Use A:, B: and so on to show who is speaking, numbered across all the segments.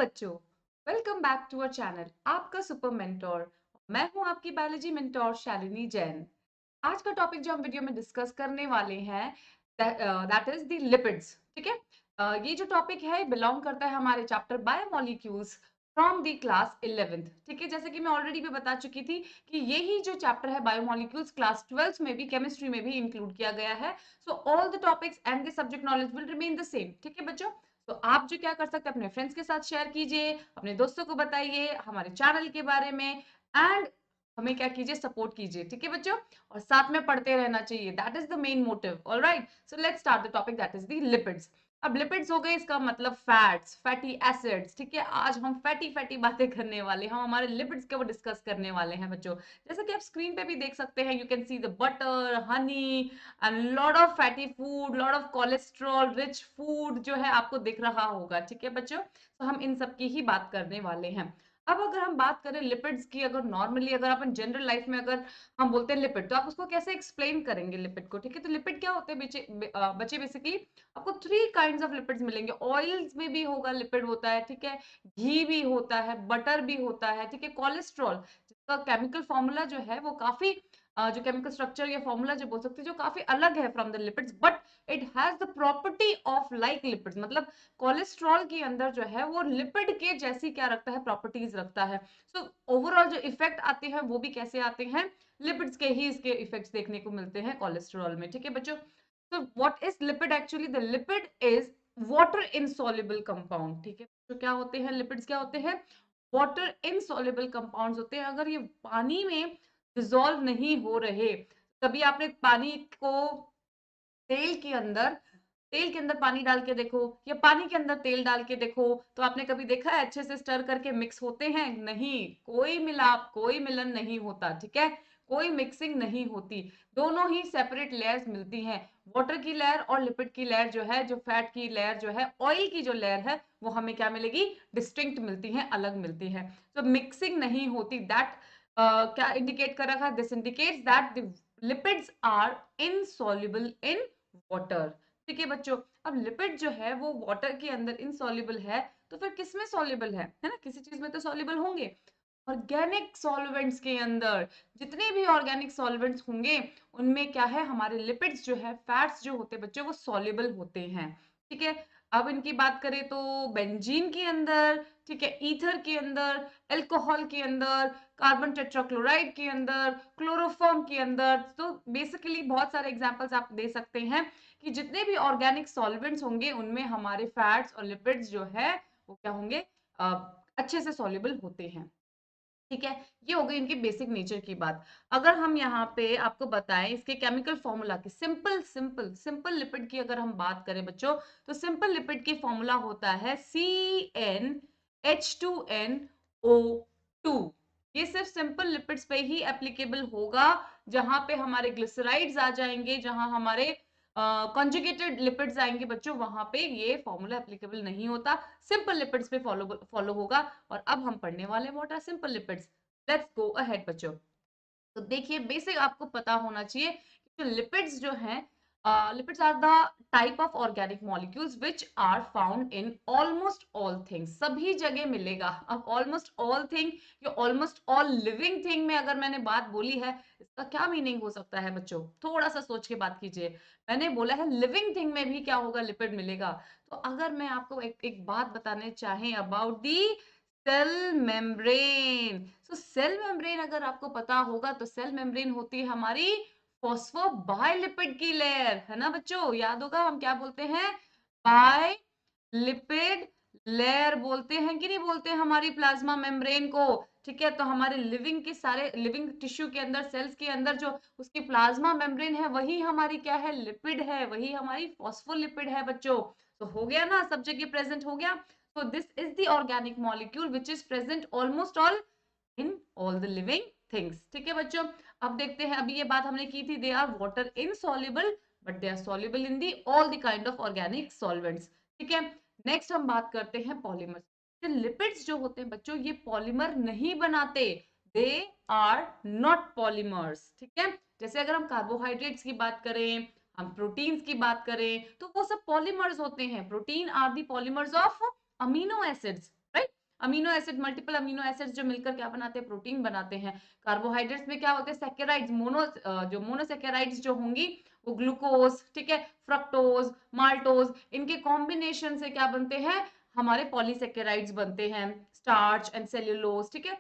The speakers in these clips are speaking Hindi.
A: बच्चों, welcome back to our channel आपका सुपर मेंटोर। मैं हूं आपकी बायोलॉजी मेंटोर शालिनी जैन। आज का टॉपिक जो हम वीडियो में डिस्कस करने वाले हैं दैट इज द लिपिड्स। ठीक है। ये जो टॉपिक है बिलोंग करता है हमारे chapter biomolecules from the class 11th। ठीक है, जैसे कि मैं ऑलरेडी भी बता चुकी थी कि यही जो चैप्टर है बायोमोलिक्यूल्स क्लास 12 में भी केमिस्ट्री में भी इंक्लूड किया गया है। So all the topics and the subject knowledge will remain the same. ठीक है बच्चों, तो आप जो क्या कर सकते हैं अपने फ्रेंड्स के साथ शेयर कीजिए, अपने दोस्तों को बताइए हमारे चैनल के बारे में एंड हमें क्या कीजिए, सपोर्ट कीजिए। ठीक है बच्चों, और साथ में पढ़ते रहना चाहिए, that is the main motive. Alright, so let's start the topic that is the lipids. अब लिपिड्स हो गए, इसका मतलब फैट्स, फैटी एसिड्स। ठीक है, आज हम फैटी फैटी बातें करने वाले हैं, हम हमारे लिपिड्स के ऊपर डिस्कस करने वाले हैं बच्चों। जैसे कि आप स्क्रीन पे भी देख सकते हैं, you can see the butter, honey and lot of fatty food, lot of cholesterol rich food जो है आपको दिख रहा होगा। ठीक है बच्चों, तो हम इन सब की ही बात करने वाले हैं। अब अगर हम बात करें लिपिड्स की, अगर नॉर्मली अगर अपन जनरल लाइफ में अगर हम बोलते हैं लिपिड, तो आप उसको कैसे एक्सप्लेन करेंगे लिपिड को? ठीक है, तो लिपिड क्या होते हैं बच्चे बेसिकली आपको थ्री काइंड्स ऑफ लिपिड्स मिलेंगे। ऑयल्स में भी होगा लिपिड होता है, ठीक है, घी भी होता है, बटर भी होता है, ठीक है, कोलेस्ट्रॉल जिसका केमिकल फॉर्मूला जो है वो काफी जो केमिकल स्ट्रक्चर या फॉर्मूला जो बोल सकते हैं जो काफी अलग है from the lipids, but it has the property of like lipids. मतलब कोलेस्ट्रॉल के अंदर जो है वो लिपिड के जैसी क्या रखता है, प्रॉपर्टीज रखता है। सो ओवरऑल जो इफेक्ट आते हैं वो भी कैसे आते हैं, लिपिड्स के ही इसके इफेक्ट्स देखने को मिलते हैं कोलेस्ट्रॉल में। ठीक है बच्चों, तो what is lipid? Actually the lipid is water insoluble compound. ठीक है, तो क्या होते हैं लिपिड्स? क्या होते हैं? वाटर इनसॉल्युबल कंपाउंड्स होते हैं। अगर ये पानी में डिसॉल्व नहीं हो रहे, कभी आपने पानी को तेल के अंदर तेल के अंदर पानी डाल के देखो या पानी के अंदर तेल डाल के देखो, तो आपने कभी देखा है अच्छे से स्टर करके मिक्स होते हैं? नहीं, कोई मिलाप, कोई मिलन नहीं होता। ठीक है, कोई मिक्सिंग नहीं होती, दोनों ही सेपरेट लेयर्स मिलती हैं। वाटर की लेयर और लिपिड की लेयर जो है, जो फैट की लेयर जो है, ऑयल की जो लेयर है, वो हमें क्या मिलेगी? डिस्टिंक्ट मिलती है, अलग मिलती है। तो मिक्सिंग नहीं होती। दैट क्या इंडिकेट कर रखा है? This indicates that the lipids are insoluble in water. ठीक है बच्चों, अब लिपिड जो है वो वाटर के अंदर इनसॉल्युबल है, तो फिर किस में सॉल्युबल है ना? किसी चीज में तो सॉल्युबल होंगे। ऑर्गेनिक सॉल्वेंट्स के अंदर, जितने भी ऑर्गेनिक सॉल्वेंट्स होंगे उनमें क्या है, हमारे लिपिड्स जो है, फैट्स जो होते हैं बच्चों, वो सॉल्युबल होते हैं। ठीक है, अब इनकी बात करें तो बेंजीन के अंदर, ठीक है, ईथर के अंदर, अल्कोहल के अंदर, कार्बन टेट्राक्लोराइड के अंदर, क्लोरोफॉर्म के अंदर। तो बेसिकली बहुत सारे एग्जांपल्स आप दे सकते हैं कि जितने भी ऑर्गेनिक सॉल्वेंट्स होंगे उनमें हमारे फैट्स और लिपिड्स जो है वो क्या होंगे, अच्छे से सॉल्युबल होते हैं। ठीक है, ये हो गई इनकी बेसिक नेचर की बात। अगर हम यहाँ पे आपको बताएं इसके केमिकल फॉर्मूला की, सिंपल सिंपल सिंपल लिपिड की अगर हम बात करें बच्चों, तो सिंपल लिपिड की फॉर्मूला होता है CnH2nO2। ये सिर्फ सिंपल लिपिड्स पे ही एप्लीकेबल होगा, जहां पे हमारे ग्लिसराइड्स आ जाएंगे, जहां हमारे कॉन्जुगेटेड लिपिड्स आएंगे बच्चों, वहां पे ये फॉर्मूला एप्लीकेबल नहीं होता, सिंपल लिपिड्स पे फॉलो फॉलो होगा। और अब हम पढ़ने वाले what are simple lipids. Let's go ahead बच्चों। तो देखिए, बेसिक आपको पता होना चाहिए कि जो लिपिड्स जो हैं, lipids are the type of organic molecules which are found in almost all things. सभी जगह मिलेगा। अब ऑलमोस्ट ऑल थिंग या ऑलमोस्ट ऑल लिविंग थिंग में अगर मैंने बात बोली है, इसका क्या मीनिंग हो सकता है बच्चों? थोड़ा सा सोच के बात कीजिए। मैंने बोला है लिविंग थिंग में भी क्या होगा, लिपिड मिलेगा। तो अगर मैं आपको एक बात बताने चाहे about the cell membrane, so cell membrane अगर आपको पता होगा तो सेल मेम्ब्रेन होती है हमारी फॉस्फोबाइलिपिड की लेयर, है ना बच्चों? याद होगा हम क्या बोलते हैं, बाय लिपिड लेयर बोलते हैं कि नहीं बोलते हैं हमारी प्लाज्मा मेम्ब्रेन को। ठीक है, तो हमारे लिविंग के सारे लिविंग टिश्यू के अंदर, सेल्स के अंदर जो उसकी प्लाज्मा मेम्ब्रेन है, वही हमारी क्या है, लिपिड है, वही हमारी फॉस्फोलिपिड है बच्चों। तो हो गया ना, सब जगह प्रेजेंट हो गया। So this is the organic molecule which is present almost all in all the living things. ठीक है बच्चों, अब देखते हैं, अभी ये बात हमने की थी, they are water insoluble but they are soluble in the all the kind of organic solvents. ठीक है, नेक्स्ट हम बात करते हैं पॉलीमर्स। लिपिड्स जो होते हैं बच्चों, ये पॉलीमर नहीं बनाते, दे आर नॉट पॉलीमर्स। ठीक है, जैसे अगर हम कार्बोहाइड्रेट्स की बात करें, हम प्रोटीन्स की बात करें, तो वो सब पॉलीमर्स होते हैं। Protein are the polymers of amino acids, right? Amino acid, multiple amino acids जो मिलकर क्या बनाते हैं, प्रोटीन बनाते हैं। कार्बोहाइड्रेट्स में क्या होते हैं, सैकेराइड्स, जो मोनोसैकेराइड्स जो होंगी वो ग्लूकोज, ठीक है, फ्रक्टोज, माल्टोज, इनके कॉम्बिनेशन से क्या बनते हैं, हमारे पॉलीसैकेराइड्स बनते हैं, स्टार्च एंड सेल्यूलोज, ठीक है,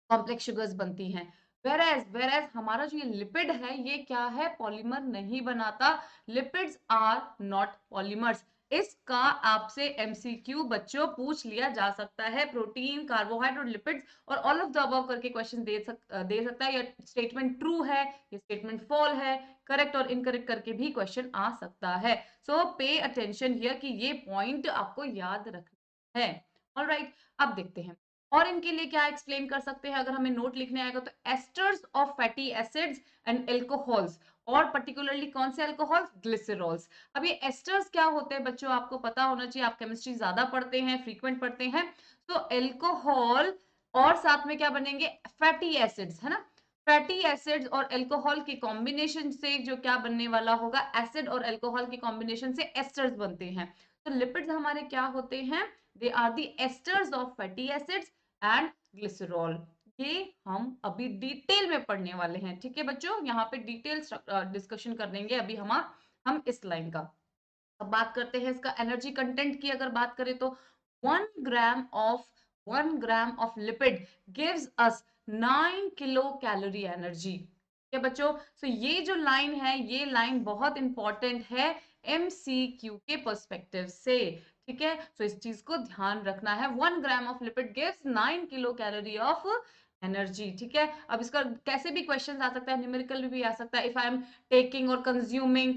A: कॉम्प्लेक्स शुगर्स बनती हैं। वेरएज हमारा जो ये लिपिड है ये क्या है, पॉलीमर नहीं बनाता। Lipids are not polymers. इसका आपसे एमसीक्यू बच्चों पूछ लिया जा सकता है। प्रोटीन, कार्बोहाइड्रेट और लिपिड्स और ऑल ऑफ द अबव करके क्वेश्चन दे सकता है। ये स्टेटमेंट ट्रू है, ये स्टेटमेंट फॉल है, करेक्ट और इनकरेक्ट करके भी क्वेश्चन आ सकता है। सो पे अटेंशन हियर कि ये पॉइंट आपको याद रखना है। ऑलराइट, अब देखते हैं और इनके लिए क्या एक्सप्लेन कर सकते हैं। अगर हमें नोट लिखने आएगा तो asters of fatty acids and alcohols, और पर्टिकुलरली कौन से एल्कोहल्स, ग्लिसरॉल्स। अब ये एस्टर्स क्या होते हैं बच्चों, आपको पता होना चाहिए, आप केमिस्ट्री ज्यादा पढ़ते हैं, फ्रीक्वेंट पढ़ते हैं। तो एल्कोहल और साथ में क्या बनेंगे, फैटी एसिड्स, है ना। फैटी एसिड्स और एल्कोहल के कॉम्बिनेशन से जो क्या बनने वाला होगा, एसिड और एल्कोहल के कॉम्बिनेशन से एस्टर्स बनते हैं। तो लिपिड्स हमारे क्या होते हैं, they are the esters of fatty acids and glycerol. ये हम अभी डिटेल में पढ़ने वाले हैं, ठीक है बच्चों, यहाँ पे डिटेल डिस्कशन कर लेंगे अभी हम इस लाइन का। अब बात करते हैं इसका एनर्जी कंटेंट की। अगर बात करें तो 1 gram of lipid gives us 9 kilo calorie energy. ठीक है बच्चों, तो ये जो लाइन है ये लाइन बहुत इंपॉर्टेंट है एमसीक्यू के पर्सपेक्टिव से। ठीक है, तो इस चीज को ध्यान रखना है। 1 gram of lipid gives 9 kilo calorie of energy. ठीक है, अब इसका कैसे भी क्वेश्चन आ सकता है, न्यूमेरिकल भी आ सकता है। इफ आई एम टेकिंग और कंज्यूमिंग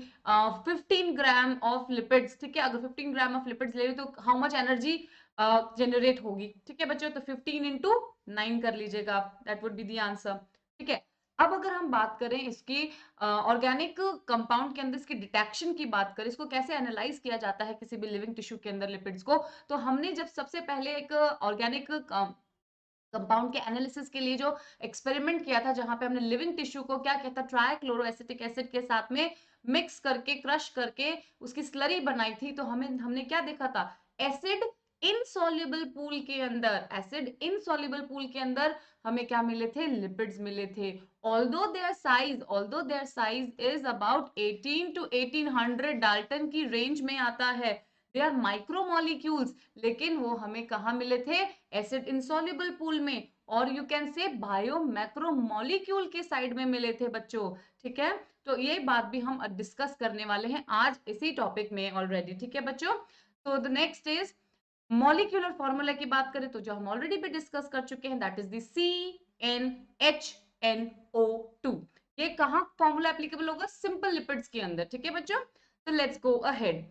A: 15 ग्राम ऑफ लिपिड्स, ठीक है, अगर 15 ग्राम ऑफ लिपिड्स ले रही तो हाउ मच एनर्जी जनरेट होगी। ठीक है बच्चों, तो 15 इंटू 9 कर लीजिएगा आप, that would be the answer. ठीक है, अब अगर हम बात करें इसकी ऑर्गेनिक कंपाउंड के अंदर इसकी डिटेक्शन की बात करें, इसको कैसे एनालाइज किया जाता है किसी भी लिविंग टिश्यू के अंदर लिपिड्स को, तो हमने जब सबसे पहले एक ऑर्गेनिक कंपाउंड के एनालिसिस के लिए जो एक्सपेरिमेंट किया था, जहां पे हमने लिविंग टिश्यू को क्या कहता, ट्राइक्लोरोएसिटिक एसिड के साथ में मिक्स करके, क्रश करके उसकी स्लरी बनाई थी, तो हमने क्या देखा था, एसिड इनसॉल्युबल पूल के अंदर, एसिड इनसॉल्युबल पूल के अंदर हमें क्या मिले थे, लिपिड्स मिले थे। Although their size is about 18 to 1800 Dalton की रेंज में आता है, दे आर माइक्रोमोलिक्यूल्स, लेकिन वो हमें कहा मिले थे, एसिड इंसॉल्युबल पूल में, और you can say bio macromolecule के साइड में मिले थे बच्चों। ठीक है, तो ये बात भी हम डिस्कस करने वाले हैं आज इसी टॉपिक में ऑलरेडी। ठीक है बच्चों, तो the next is molecular formula की बात करें तो जो हम ऑलरेडी भी डिस्कस कर चुके हैं, दैट इज द CnHNO2। ये कहाँ फॉर्मूला एप्लीकेबल होगा, सिंपल लिपिड्स के अंदर। ठीक है बच्चों, तो let's go ahead.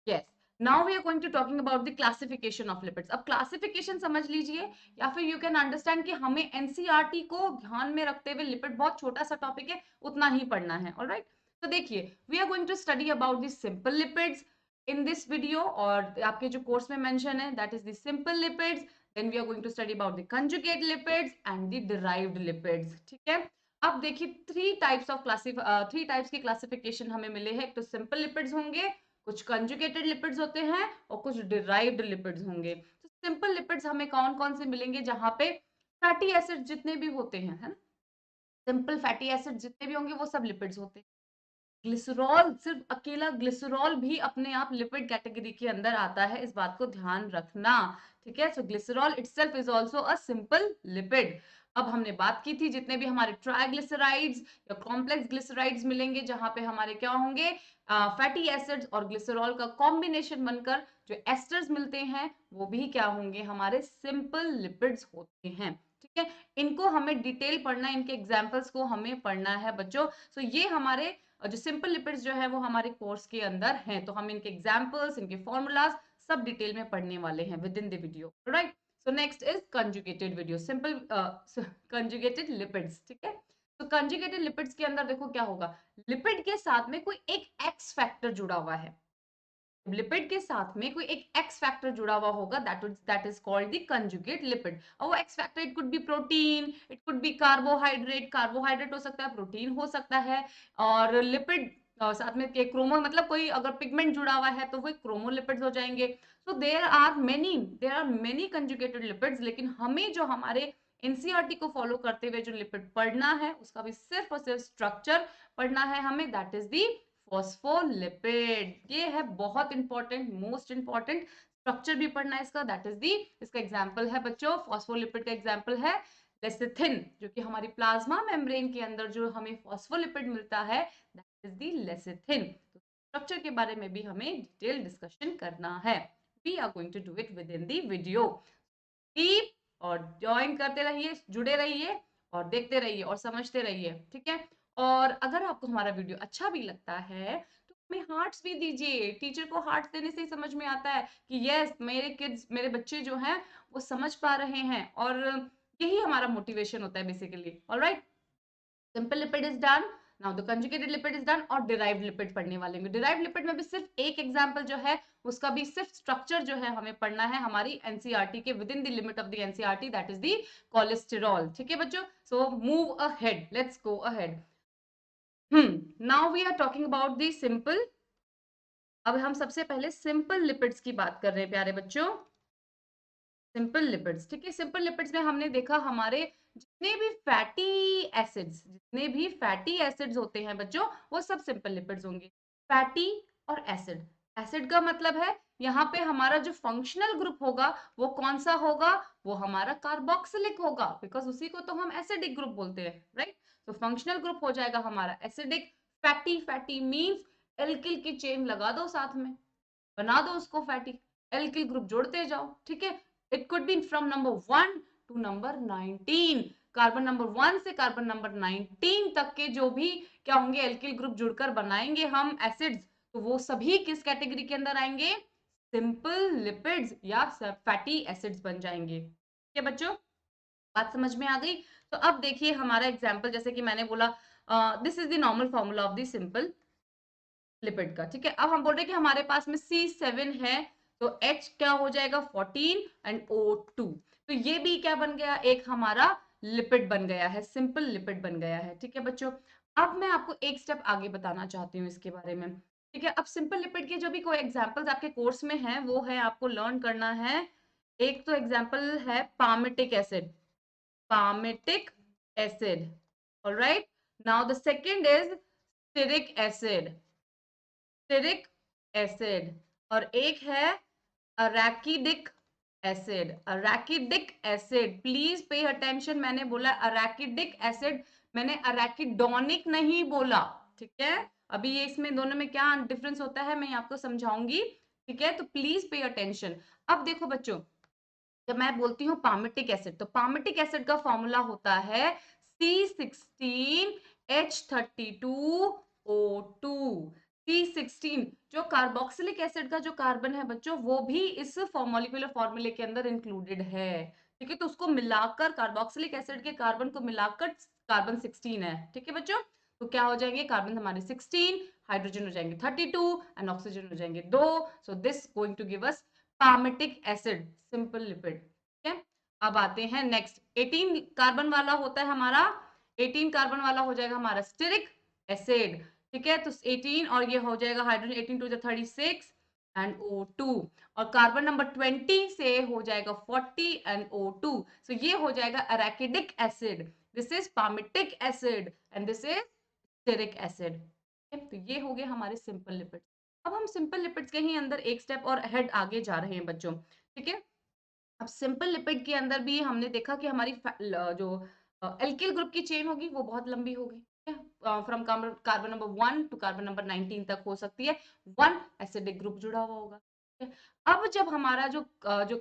A: Yes, now we are going to talking about the classification of lipids. अब क्लासिफिकेशन समझ लीजिए, या फिर यू कैन अंडरस्टैंड कि हमें एनसीईआरटी को ध्यान में रखते हुए, लिपिड बहुत छोटा सा टॉपिक है, उतना ही पढ़ना है। ऑलराइट, तो देखिए, we are going to study about the simple lipids in this video, और आपके जो कोर्स में मेंशन है that is the simple lipids. Then we are going to study about the conjugate lipids and the derived lipids. ठीक है, अब देखिए, थ्री टाइप्स की क्लासिफिकेशन हमें मिले हैं। एक तो सिंपल लिपिड्स होंगे, कुछ कंजुगेटेड लिपिड्स होते हैं, और कुछ डिराइव्ड लिपिड्स होंगे। तो सिंपल लिपिड्स हमें कौन कौन से मिलेंगे, जहां पे फैटी एसिड जितने भी होते हैं, है ना, सिंपल फैटी एसिड जितने भी होंगे वो सब लिपिड्स होते हैं। ग्लिसरॉल, सिर्फ अकेला ग्लिसरॉल भी अपने आप लिपिड कैटेगरी के अंदर आता है, इस बात को ध्यान रखना। ठीक है, so glycerol itself is also a simple lipid. अब हमने बात की थी जितने भी हमारे ट्राइग्लिसराइड्स या कॉम्प्लेक्स ग्लिसराइड्स मिलेंगे, जहां पे हमारे क्या होंगे, फैटी एसिड्स और ग्लिसरॉल का कॉम्बिनेशन बनकर जो एस्टर्स मिलते हैं, वो भी क्या होंगे, हमारे सिंपल लिपिड्स होते हैं। ठीक है, इनको हमें डिटेल पढ़ना है, इनके एग्जाम्पल्स को हमें पढ़ना है बच्चों। सो ये हमारे जो सिंपल लिपिड्स जो है वो हमारे कोर्स के अंदर हैं, तो हम इनके एग्जांपल्स, इनके फॉर्मूलाज सब डिटेल में पढ़ने वाले हैं with in the video. Right, so next is conjugated video, simple conjugated lipids. ठीक है, तो कंजुगेटेड लिपिड्स के अंदर देखो क्या होगा, लिपिड के साथ में कोई एक एक्स फैक्टर जुड़ा हुआ है, लिपिड के साथ में कोई एक एक्स फैक्टर जुड़ा हुआ होगा, that is called the conjugate lipid. और वो x factor, it could B protein, it could B carbohydrate, carbohydrate हो सकता है, प्रोटीन हो सकता है, और लिपिड साथ में के क्रोमो मतलब कोई अगर पिगमेंट जुड़ा हुआ है तो वो क्रोमोलिपिड्स हो जाएंगे। So there are many conjugated lipids, लेकिन हमें जो हमारे एनसीईआरटी को फॉलो करते हुए जो लिपिड पढ़ना है उसका भी सिर्फ और सिर्फ स्ट्रक्चर पढ़ना है हमें, दैट इज दी फॉस्फोलिपिड। ये है बहुत इंपॉर्टेंट, मोस्ट इंपॉर्टेंट। स्ट्रक्चर भी पढ़ना है इसका, दैट इज दी, इसका एग्जांपल है बच्चों, फॉस्फोलिपिड का एग्जांपल है लेसिथिन, जो कि हमारी प्लाज्मा मेम्ब्रेन के अंदर जो हमें फॉस्फोलिपिड मिलता है दैट इज दी लेसिथिन। तो स्ट्रक्चर के बारे में भी हमें डिटेल डिस्कशन करना है। We are going to do it within the video. Keep और ज्वाइन करते रहिए, जुड़े रहिए और देखते रहिए और समझते रहिए, ठीक है। और अगर आपको हमारा वीडियो अच्छा भी लगता है तो हमें हार्ट्स भी दीजिए। टीचर को हार्ट्स देने से ही समझ में आता है कि यस मेरे किड्स, मेरे बच्चे जो हैं वो समझ पा रहे हैं, और यही हमारा मोटिवेशन होता है basically. Alright, simple lipid is done, now the conjugated lipid is done, और डिराइव्ड लिपिड पढ़ने वाले हैं। डिराइव्ड लिपिड में भी सिर्फ एक एग्जांपल जो है उसका भी सिर्फ स्ट्रक्चर जो है हमें पढ़ना है हमारी एनसीईआरटी के, within the limit of the NCERT, that is the cholesterol. ठीक है बच्चों, so move ahead, let's go ahead. Now we are talking about the simple. अब हम सबसे पहले सिंपल लिपिड्स की बात कर रहे हैं प्यारे बच्चों, सिंपल लिपिड्स। ठीक है, सिंपल लिपिड्स में हमने देखा हमारे जितने भी फैटी एसिड्स होते हैं बच्चों, वो सब सिंपल लिपिड्स होंगे। फैटी और एसिड, एसिड का मतलब है यहाँ पे हमारा जो फंक्शनल ग्रुप होगा वो कौन सा होगा, वो हमारा कार्बोक्सिलिक होगा, बिकॉज उसी को तो हम एसिडिक ग्रुप बोलते हैं, राइट। तो फंक्शनल ग्रुप हो जाएगा हमारा acidic. Fatty, fatty means alkyl की चेन लगा दो साथ में, बना दो उसको फैटी, एल्किल ग्रुप जोड़ते जाओ, ठीक है। It could be from number 1 to number 19, carbon number 1 से कार्बन नंबर 19 तक के जो भी क्या होंगे एल्किल ग्रुप जुड़कर बनाएंगे हम एसिड्स, तो वो सभी किस कैटेगरी के अंदर आएंगे, सिंपल लिपिड्स या फैटी एसिड्स बन जाएंगे। ठीक है बच्चों, बात समझ में आ गई। तो अब देखिए हमारा एग्जाम्पल, जैसे कि मैंने बोला this is the normal formula of the simple lipid का, ठीक है। अब हम बोल रहे हैं कि हमारे पास में C7 है, तो H क्या हो जाएगा 14 एंड O2, तो ये भी क्या बन गया, एक हमारा लिपिड बन गया है, सिंपल लिपिड बन गया है। ठीक है बच्चों, अब मैं आपको एक स्टेप आगे बताना चाहती हूँ इसके बारे में। ठीक है, अब सिंपल लिपिड के जो भी कोई एग्जांपल्स आपके कोर्स में है वो है आपको लर्न करना है। एक तो एग्जांपल है palmitic acid, palmitic acid, all right। Now the second is stearic acid, stearic acid, और एक है arachidic acid, arachidic acid, please pay attention, मैंने बोला अरैकिडिक एसिड, मैंने अरैकिडोनिक नहीं बोला, ठीक है। अभी ये इसमें दोनों में क्या डिफरेंस होता है मैं आपको समझाऊंगी, ठीक है, तो प्लीज पे अटेंशन। अब देखो बच्चों, जब मैं बोलती हूँ पामिटिक एसिड, तो पामिटिक एसिड का फॉर्मूला होता है C16H32O2। C16 जो कार्बोक्सिलिक एसिड का जो कार्बन है बच्चों, वो भी इस मॉलिक्यूलर फॉर्मूले के अंदर इंक्लूडेड है, ठीक है। तो उसको मिलाकर कार्बोक्सिलिक एसिड के कार्बन को मिलाकर कार्बन 16 है, ठीक है बच्चों। तो क्या हो जाएंगे, कार्बन हमारे 16, हाइड्रोजन हो जाएंगे 32 एंड ऑक्सीजन हो जाएंगे 2। So this going to give us palmitic acid, simple lipid, ठीक है। अब आते हैं नेक्स्ट, 18 कार्बन वाला होता है हमारा, 18 कार्बन वाला हो जाएगा हमारा स्टिरिक एसिड, ठीक है। तो 18 और ये हो जाएगा हाइड्रोजन, 18 टू 36 एंड O2, और कार्बन नंबर 20 से हो जाएगा 40 एंड O2, सो ये हो जाएगा arachidic acid, this is palmitic acid and this is stearic acid. तो ये हो गए हमारे सिंपल लिपिड्स। अब हम सिंपल लिपिड्स के ही अंदर एक स्टेप और हेड आगे जा रहे हैं बच्चों, ठीक है। अब सिंपल लिपिड के अंदर भी हमने देखा कि हमारी जो एल्किल ग्रुप की चेन होगी वो बहुत लंबी होगी, from carbon number 1 to carbon number 19 तक हो सकती है, 1 एसिडिक ग्रुप जुड़ा हुआ होगा, ठीक है। अब जब हमारा जो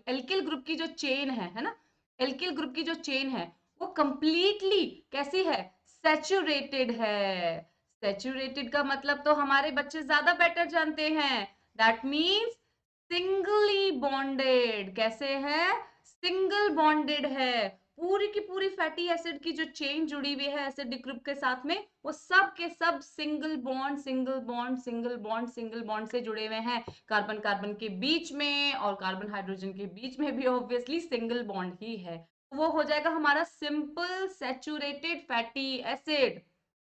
A: एल्किल ग्रुप की जो चेन है ना, एल्किल ग्रुप की जो चेन है वो कंप्लीटली कैसी है, सैचुरेटेड है। सैचुरेटेड का मतलब तो हमारे बच्चे ज्यादा बेटर जानते हैं, दैट मीन्स सिंगली बॉन्डेड। कैसे है, सिंगल बॉन्डेड है। पूरी की पूरी फैटी एसिड की जो चेन जुड़ी हुई है एसिडिक ग्रुप के साथ में, वो सब के सब single bond single bond single bond single bond से जुड़े हुए हैं। कार्बन कार्बन के बीच में और कार्बन हाइड्रोजन के बीच में भी ऑब्वियसली सिंगल बॉन्ड ही है, वो हो जाएगा हमारा simple saturated fatty acid,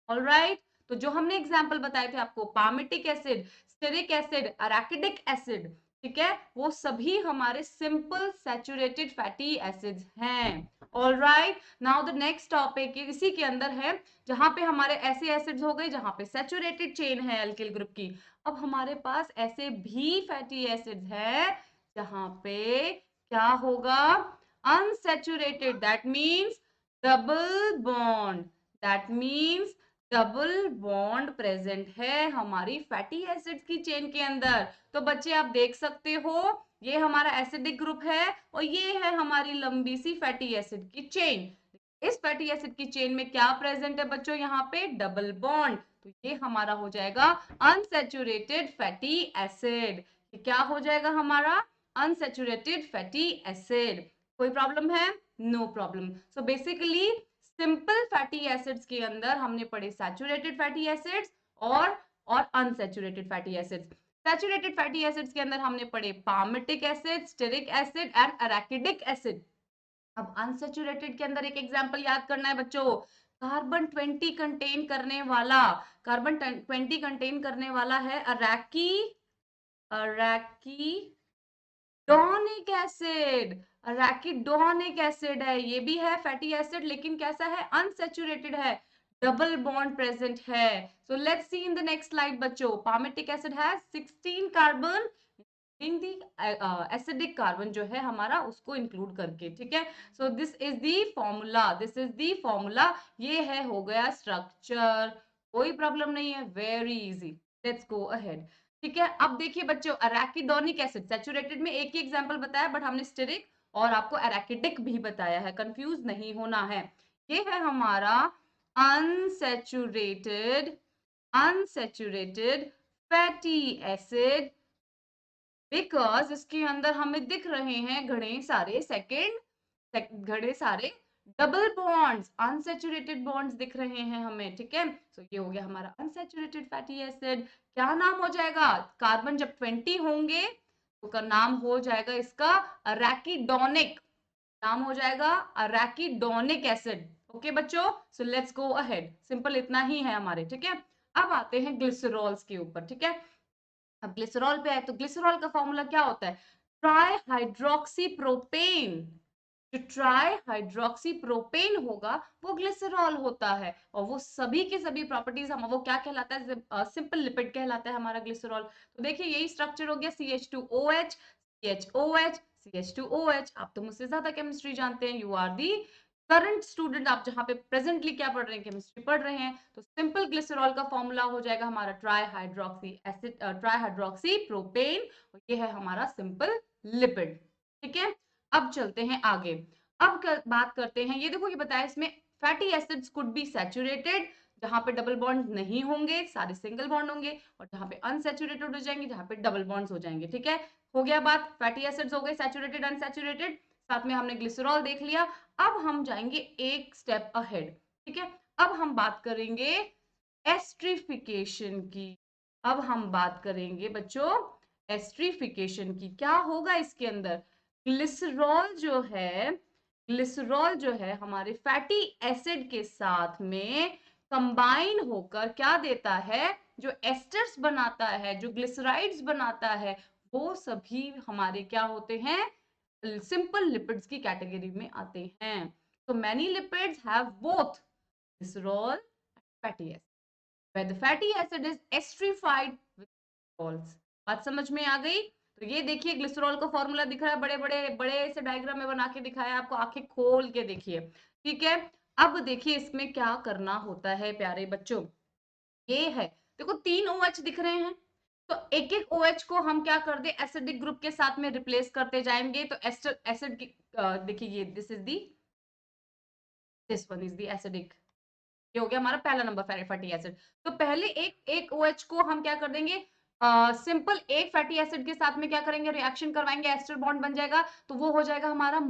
A: alright. तो जो हमने एग्जाम्पल बताए थे आपको, palmitic acid, stearic acid, arachidic acid, ठीक है, वो सभी हमारे सिंपल सैचुरेटेड फैटी एसिड्स हैं। Alright, now the next topic इसी के अंदर है, जहां पे हमारे ऐसे एसिड्स हो गए जहां पे सैचुरेटेड चेन है अल्किल ग्रुप की। अब हमारे पास ऐसे भी फैटी एसिड्स है जहां पे क्या होगा, unsaturated, that means double bond, that means double bond present है हमारी फैटी एसिड्स की चेन के अंदर। तो बच्चे आप देख सकते हो, ये हमारा एसिडिक ग्रुप है और ये है हमारी लंबी सी फैटी एसिड की चेन। इस फैटी एसिड की चेन में क्या प्रेजेंट है बच्चों, यहाँ पे डबल बॉन्ड, तो ये हमारा हो जाएगा अनसैचुरेटेड फैटी एसिड। ये क्या हो जाएगा हमारा, अनसैचुरेटेड फैटी एसिड। कोई प्रॉब्लम है, no problem. So basically simple fatty acids के अंदर हमने पढ़े सैचुरेटेड फैटी एसिड्स और unsaturated fatty acids. Saturated fatty acids के अंदर हमने पढ़े palmitic acid, stearic acid and arachidic acid. अब अनसैचुरेटेड के अंदर एक एग्जांपल याद करना है बच्चों, कार्बन 20 कंटेन करने वाला, कार्बन 20 कंटेन करने वाला है अराकी, अराकीडोनिक एसिड, अराकीडोनिक एसिड है, ये भी है फैटी एसिड लेकिन कैसा है, अनसैचुरेटेड है, डबल बॉन्ड प्रेजेंट है। So let's see in the next slide बच्चों, palmitic acid has 16 carbon, in the acidic carbon जो है हमारा उसको इंक्लूड करके, ठीक है। So this is the formula, this is the formula, ये है हो गया स्ट्रक्चर, कोई प्रॉब्लम नहीं है, very easy, let's go ahead. ठीक है, अब देखिए बच्चों, अराकिडोनिक एसिड सैचुरेटेड में एक ही एग्जांपल बताया, बट हमने स्टेरिक और आपको अराकिडिक भी बताया है, कंफ्यूज नहीं होना है। ये है हमारा unsaturated, unsaturated fatty acid, because इसके अंदर हमें दिख रहे हैं घड़े सारे घड़े सारे डबल बॉन्ड्स, अनसैचुरेटेड बॉन्ड्स दिख रहे हैं हमें, ठीक है। सो ये हो गया हमारा अनसैचुरेटेड फैटी एसिड। क्या नाम हो जाएगा, कार्बन जब 20 होंगे तो का नाम हो जाएगा इसका अराकिडोनिक, नाम हो जाएगा अराकिडोनिक एसिड। ओके बच्चों, so let's go ahead, simple इतना ही है हमारे, ठीक है। अब आते हैं ग्लिसरॉल्स के ऊपर, ठीक है। अब ग्लिसरॉल पे आए तो ग्लिसरॉल का फॉर्मूला क्या होता है, ट्राई हाइड्रोक्सी प्रोपेन, जो ट्राई हाइड्रोक्सी प्रोपेन होगा वो ग्लिसरॉल होता है, और वो सभी के सभी प्रॉपर्टीज हम, वो क्या कहलाता है, सिंपल लिपिड कहलाता है हमारा ग्लिसरॉल। तो देखिए यही स्ट्रक्चर हो गया, CH2OH, CHOH, CH2OH। आप तो मुझसे ज्यादा केमिस्ट्री जानते हैं, you are the current student, आप जहां पे प्रेजेंटली क्या पढ़ रहे हैं, केमिस्ट्री पढ़ रहे हैं। तो सिंपल ग्लिसरॉल का फॉर्मूला हो जाएगा हमारा try hydroxy acid, try hydroxy propane, ये है हमारा सिंपल लिपिड, ठीक है। अब चलते हैं आगे, अब बात करते हैं, ये देखो ये बताया इसमें fatty acids could be saturated, जहां पे डबल बॉन्ड नहीं होंगे, सारे सिंगल बॉन्ड होंगे, और जहां पे अनसैचुरेटेड हो जाएंगे, जहां पे डबल बॉन्ड्स हो जाएंगे, ठीक है। हो गया बात, फैटी एसिड्स हो गए सैचुरेटेड अनसैचुरेटेड, साथ में हमने ग्लिसरॉल देख लिया। अब हम जाएंगे एक स्टेप अहेड, ठीक है। अब हम बात करेंगे एस्ट्रिफिकेशन की, अब हम बात करेंगे बच्चों एस्ट्रिफिकेशन की। क्या होगा इसके अंदर, ग्लिसरॉल जो है, ग्लिसरॉल जो है हमारे फैटी एसिड के साथ में कंबाइन होकर क्या देता है, जो एस्टर्स बनाता है, जो ग्लिसराइड्स बनाता है, वो सभी हमारे क्या होते हैं, सिंपल लिपिड्स की कैटेगरी में आते हैं। तो many lipids have both glycerol and fatty acid, where the fatty acid is esterified with alcohols। बात समझ में आ गई। तो ये देखिए ग्लिसरॉल का फॉर्मूला दिख रहा है, बड़े बड़े बड़े से डायग्राम में बना के दिखाया आपको, आंखें खोल के देखिए, ठीक है। अब देखिए इसमें क्या करना होता है प्यारे बच्चों, ये है देखो 3 OH दिख रहे हैं, तो एक एक OH को हम क्या कर दे, एसिडिक ग्रुप के साथ में रिप्लेस करते जाएंगे। तो एस्टर एसिड की देखिए ये this is the, this one is the acidic, ये हो गया हमारा पहला नंबर फैटी एसिड। तो पहले एक एक OH को हम क्या कर देंगे, सिंपल एक फैटी एसिड के साथ में क्या करेंगे, रिएक्शन करवाएंगे, एस्टर बॉन्ड बन जाएगा, तो वो हो जाएगा हमारा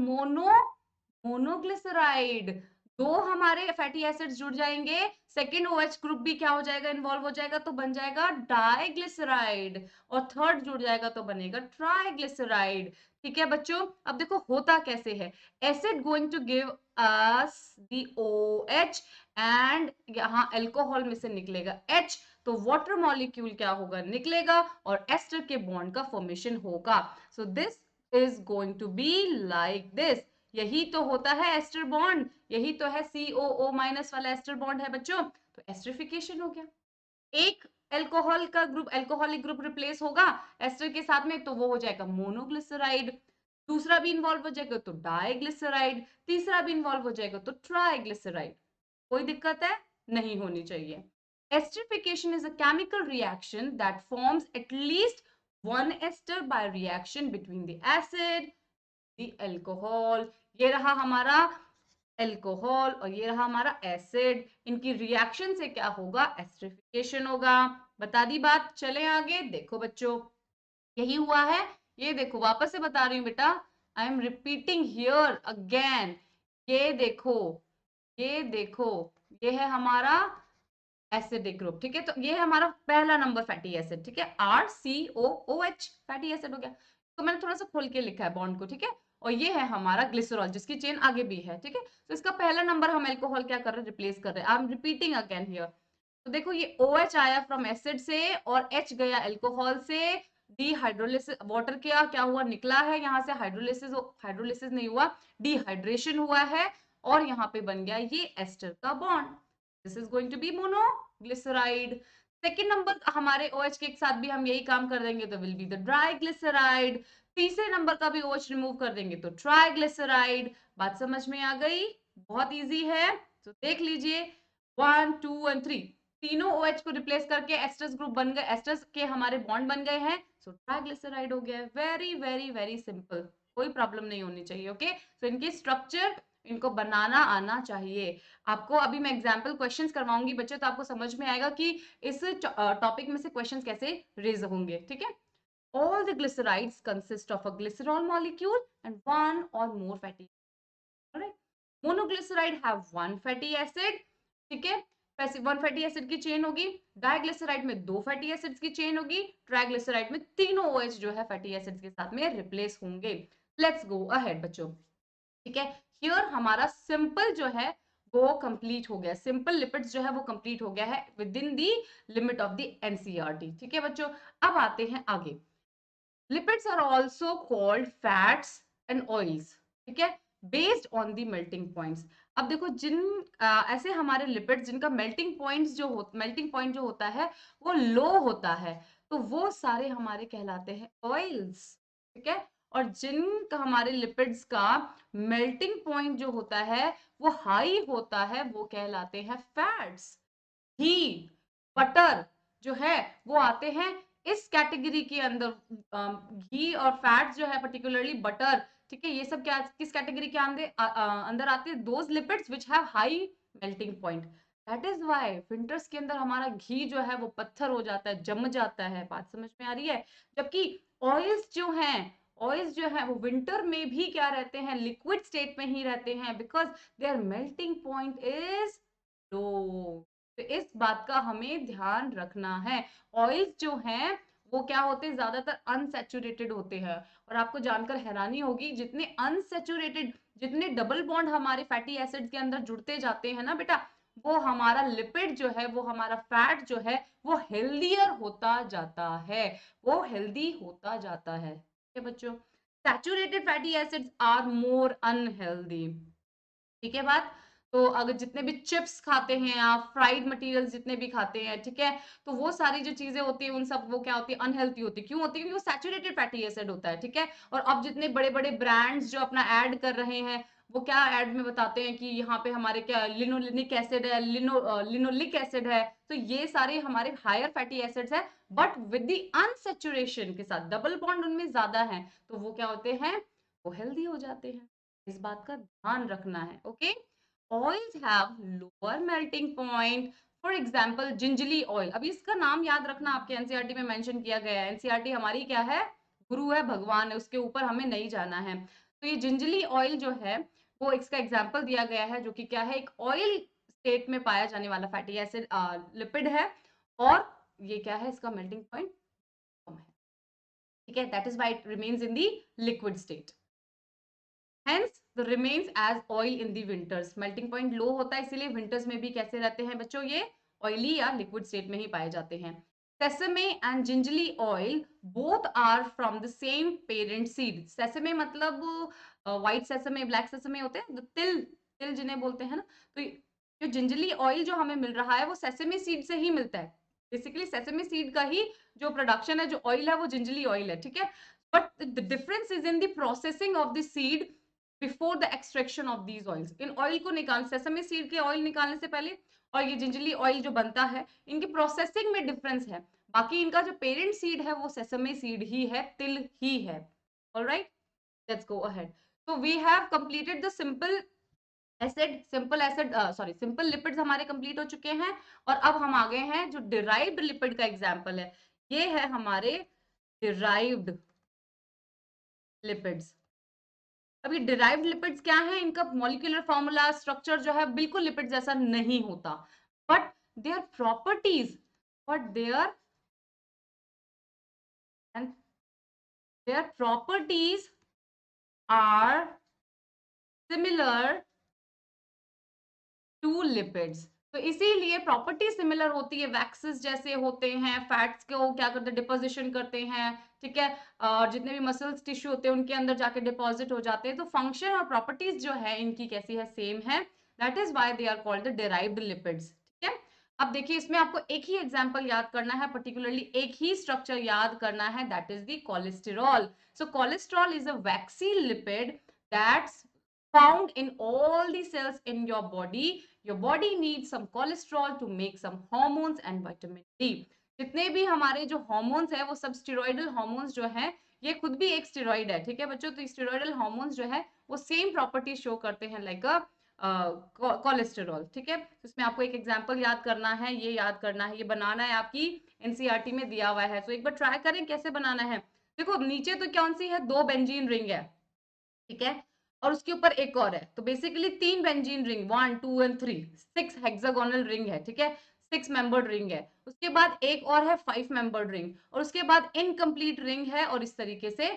A: मोनोग्लिसराइड। दो हमारे फैटी एसिड्स जुड़ जाएंगे, सेकेंड OH ग्रुप भी क्या हो जाएगा, इन्वॉल्व हो जाएगा, तो बन जाएगा डाइग्लिसराइड, और थर्ड जुड़ जाएगा तो बनेगा ट्राइग्लिसराइड। ठीक है बच्चों, अब देखो होता कैसे है, acid going to give us the OH, and यहाँ अल्कोहल में से निकलेगा H, तो वाटर मॉलिक्यूल क्या होगा, निकलेगा, और एस्टर के बॉन्ड का फॉर्मेशन होगा। So this is going to be like this, यही तो होता है एस्टर बॉन्ड, यही तो है COO माइनस वाला एस्टर बॉन्ड है बच्चों। तो एस्टरिफिकेशन हो गया, एक अल्कोहल का ग्रुप, अल्कोहलिक ग्रुप रिप्लेस होगा एस्टर के साथ में, तो वो हो जाएगा मोनोग्लिसराइड, दूसरा भी इन्वॉल्व हो जाएगा तो डाइग्लिसराइड, तीसरा भी इन्वॉल्व हो जाएगा तो ट्राइग्लिसराइड। कोई दिक्कत है, नहीं होनी चाहिए। Esterification is a chemical reaction that forms at least one ester by reaction between the acid, the alcohol। ये रहा हमारा अल्कोहल और ये रहा हमारा एसिड, इनकी रिएक्शन से क्या होगा, एस्टरिफिकेशन होगा। बता दी बात, चले आगे। देखो बच्चों, यही हुआ है, ये देखो वापस से बता रही हूँ बेटा, I am repeating here again. ये देखो, ये देखो, ये है हमारा एसिडिक ग्रुप, ठीक है, तो ये है हमारा पहला नंबर फैटी एसिड, ठीक है, RCOOH फैटी एसिड हो गया। तो मैंने थोड़ा सा खोल के लिखा है बॉन्ड को, ठीक है, और ये है हमारा ग्लिसरॉल जिसकी चेन आगे भी है, ठीक है, तो इसका पहला नंबर हम अल्कोहल क्या कर रहे हैं, रिप्लेस कर रहे हैं। I am repeating again here. तो देखो ये OH आया फ्रॉम एसिड से और H गया अल्कोहल से, डिहाइड्रोलिसिस, वाटर क्या क्या हुआ, निकला है यहाँ से, हाइड्रोलिसिस, हाइड्रोलिसिस नहीं हुआ, डिहाइड्रेशन हुआ है, और यहाँ पे बन गया ये एस्टर का bond. This is going to be monoglyceride. Second number हमारे OH के साथ भी हम यही काम कर देंगे तो विल बी द ड्राइग्लिसराइड। तीसरे नंबर का भी OH रिमूव कर देंगे तो ट्राइग्लिसराइड। बात समझ में आ गई, बहुत इजी है। तो देख लीजिए 1 2 एंड 3, तीनों OH को रिप्लेस करके एस्टर्स ग्रुप बन गए, एस्टर्स के हमारे बॉन्ड बन गए हैं, सो ट्राइग्लिसराइड हो गया। वेरी वेरी वेरी सिंपल, कोई प्रॉब्लम नहीं होनी चाहिए। ओके, सो इनकी स्ट्रक्चर इनको बनाना आना चाहिए। आपको अभी मैं एग्जाम्पल क्वेश्चंस करवाऊंगी बच्चे, तो आपको समझ में आएगा कि इस टॉपिक में से क्वेश्चंस कैसे रेज होंगे, ठीक है। All the glycerides consist of a glycerol molecule and one or more fatty acids. Alright. Monoglyceride have one fatty acid, ठीक है, वन फैटी एसिड की चेन होगी, डाइग्लिसराइड में दो फैटी एसिड्स की चेन होगी, ट्राइग्लिसराइड में तीनों OH जो है फैटी एसिड्स के साथ में रिप्लेस होंगे। लेट्स गो अहेड बच्चों, ठीक है, हियर हमारा सिंपल जो है वो कंप्लीट हो गया, सिंपल लिपिड्स जो है वो कंप्लीट हो गया है within the limit of the NCERT, ठीक है बच्चों। अब आते हैं आगे, lipids are also called fats and oils, ठीक है, based on the melting points. अब देखो जिन ऐसे हमारे लिपिड्स जिनका मेल्टिंग पॉइंट जो होता है वो लो होता है, तो वो सारे हमारे कहलाते हैं ऑयल्स, ठीक है, और जिनका हमारे लिपिड्स का मेल्टिंग पॉइंट जो होता है वो हाई होता है, वो कहलाते हैं फैट्स। घी, बटर जो है वो आते हैं इस कैटेगरी के अंदर। घी और फैट्स जो है पर्टिकुलरली बटर, ठीक है, ये सब क्या किस कैटेगरी के अंदर आते हैं, those lipids which have high melting point. That is why winters के अंदर हमारा घी जो है वो पत्थर हो जाता है, जम जाता है। बात समझ में आ रही है? जबकि ऑयल्स जो हैं, ऑयल्स जो है वो विंटर में भी क्या रहते हैं, लिक्विड स्टेट में ही रहते हैं, because their melting point is low. तो इस बात का हमें ध्यान रखना है। ऑयल्स जो हैं वो क्या होते हैं, ज्यादातर अनसैचुरेटेड होते हैं, और आपको जानकर हैरानी होगी जितने अनसैचुरेटेड, जितने डबल बॉन्ड हमारे फैटी एसिड्स के अंदर जुड़ते जाते हैं ना बेटा, वो हमारा लिपिड जो है, वो हमारा फैट जो है वो हेल्दियर होता जाता है, वो हेल्दी होता जाता है, ठीक है बच्चों। Saturated fatty acids are more unhealthy, ठीक है बात। तो अगर जितने भी चिप्स खाते हैं आप, फ्राइड मटेरियल्स जितने भी खाते हैं, ठीक है, तो वो सारी जो चीजें होती है उन सब वो क्या होती है, अनहेल्थी होती है। क्यों होती है? क्योंकि वो सैचुरेटेड फैटी एसिड होता है, ठीक है। और अब जितने बड़े बड़े ब्रांड्स जो अपना ऐड कर रहे हैं, वो क्या ऐड में बताते हैं कि यहाँ पे हमारे क्या लिनोलिनिक एसिड है, लिनोलिक एसिड है, तो ये सारे हमारे हायर फैटी एसिड्स है, बट विद द अनसेचुरेशन के साथ डबल बॉन्ड उनमें ज्यादा है, तो वो क्या होते हैं, वो हेल्दी हो जाते हैं। इस बात का ध्यान रखना है, okay. Oils have lower melting point, for example gingelly oil. अभी इसका नाम याद रखना, आपके एनसीईआरटी में मेंशन किया गया है। एनसीईआरटी हमारी क्या है, गुरु है, भगवान है, उसके ऊपर हमें नहीं जाना है। तो ये जिंजली ऑयल जो है वो इसका एग्जाम्पल दिया गया है, जो कि क्या है, एक ऑयल स्टेट में पाया जाने वाला फैटी एसिड लिपिड है, और ये क्या है, इसका मेल्टिंग पॉइंट कम है, ठीक है, that is why it remains in the liquid state, hence the remains as oil in the winters. Melting point low होता है, इसीलिए विंटर्स में भी कैसे रहते हैं बच्चों, ये ऑयली या लिक्विड स्टेट में ही पाए जाते हैं। Sesame and gingelly oil both are from the same parent seed. Sesame मतलब व्हाइट सेसमे, ब्लैक सेसमे होते हैं, तिल, तिल जिन्हें बोलते हैं ना, तो जो जिंजली ऑयल जो हमें मिल रहा है वो सेसमे सीड से ही मिलता है। बेसिकली सेसमे सीड का ही जो प्रोडक्शन है, जो ऑयल है, वो जिंजली ऑयल है, ठीक है। But the difference is in the processing of the seed before the extraction of these oils. In oil को निकाल, सेसमे सीड के ऑयल निकालने से पहले और ये जिंजली ऑयल जो बनता है, इनकी प्रोसेसिंग में डिफरेंस है। बाकी इनका जो पेरेंट सीड है वो सेसमे सीड ही है, तिल ही है। Alright, let's go ahead. तो we have completed the simple acid, simple lipids हमारे कंप्लीट हो चुके हैं। और अब हम आ गए हैं जो डिराइव्ड लिपिड का एग्जांपल है, ये है हमारे डिराइव्ड लिपिड्स। अब ये डिराइव्ड लिपिड्स क्या है, इनका मॉलिक्यूलर फॉर्मूला स्ट्रक्चर जो है बिल्कुल लिपिड जैसा नहीं होता, but their properties, but their and their properties are similar to lipids. तो इसीलिए प्रॉपर्टी सिमिलर होती है, वैक्सेस जैसे होते हैं, फैट्स को क्या करते हैं, डिपोजिशन करते हैं, ठीक है, और जितने भी मसल्स टिश्यू होते हैं उनके अंदर जाके डिपॉजिट हो जाते हैं। तो फंक्शन और प्रॉपर्टीज जो है इनकी कैसी है, सेम है, that is why they are called the derived lipids, ठीक है। अब देखिए इसमें आपको एक ही एग्जांपल याद करना है, पर्टिकुलरली एक ही स्ट्रक्चर याद करना है, that is the cholesterol. So cholesterol is a vaccine lipid that's found in all the cells in your body. Your body needs some cholesterol to make some hormones and vitamin D. जितने भी हमारे जो हॉर्मोन्स है वो सब स्टेरॉइडल हॉर्मोन्स जो है, ये खुद भी एक स्टेरॉइड है, ठीक है बच्चों। तो स्टेरॉइडल हॉर्मोन्स जो है वो सेम प्रॉपर्टी शो करते हैं लाइक अ कोलेस्टेरॉल, ठीक है। तो इसमें आपको एक एग्जांपल याद करना है, ये याद करना है, ये बनाना है, आपकी एनसीईआरटी में दिया हुआ है। तो एक बार ट्राई करें कैसे बनाना है। देखो नीचे तो कौन सी है, 2 बेंजीन रिंग है, ठीक है, और उसके ऊपर एक और है, तो basically 3 benzene ring, 1 2 and 3, 6 hexagonal ring है, ठीक है, 6 मेंबर्ड रिंग है। उसके बाद एक और है 5 मेंबर्ड रिंग, और उसके बाद इनकम्प्लीट रिंग है, और इस तरीके से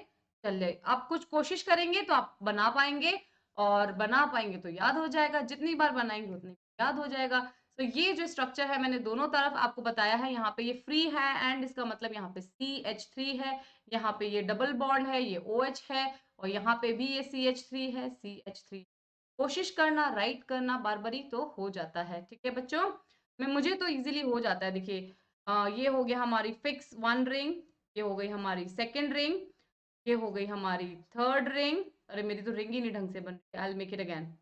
A: चले। आप कुछ कोशिश करेंगे तो आप बना पाएंगे, और बना पाएंगे तो याद हो जाएगा, जितनी बार बनाएंगे उतनी याद हो जाएगा। तो ये जो स्ट्रक्चर है मैंने दोनों तरफ आपको बताया है, यहाँ पे ये फ्री है, एंड इसका मतलब यहाँ पे CH3 है, यहाँ पे ये डबल बॉन्ड है, ये OH है, और यहाँ पे भी ये CH3 है, CH3। कोशिश करना, राइट करना बार बारी, तो हो जाता है, ठीक है बच्चों। मैं मुझे तो इजीली हो जाता है। देखिए ये हो गया हमारी फिक्स 1 रिंग, ये हो गई हमारी सेकेंड रिंग, ये हो गई हमारी थर्ड रिंग। अरे मेरी तो रिंग ही नहीं ढंग से बन रही, I will make it again.